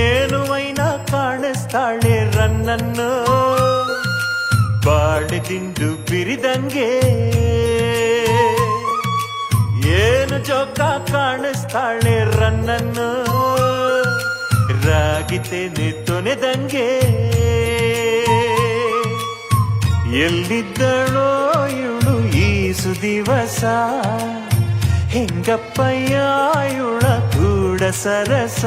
ಏನುವೈನ ಕಾಣಿಸ್ತಾಳೆ ರನ್ನನ್ನು ಬಾಳಿದಿಂದು ಬಿರಿದಂಗೆ ಏನು ಜೋಕ ಕಾಣಿಸ್ತಾಳೆ ರನ್ನನ್ನು ರಾಗಿತೇನೆ ತೊನೆದಂಗೆ ಎಲ್ಲಿದ್ದಳೋ ಇವಳು ಈ ಸುದಿವಸ ಹೆಂಗಪ್ಪಯ್ಯ ಇವಳ ಕೂಡ ಸರಸ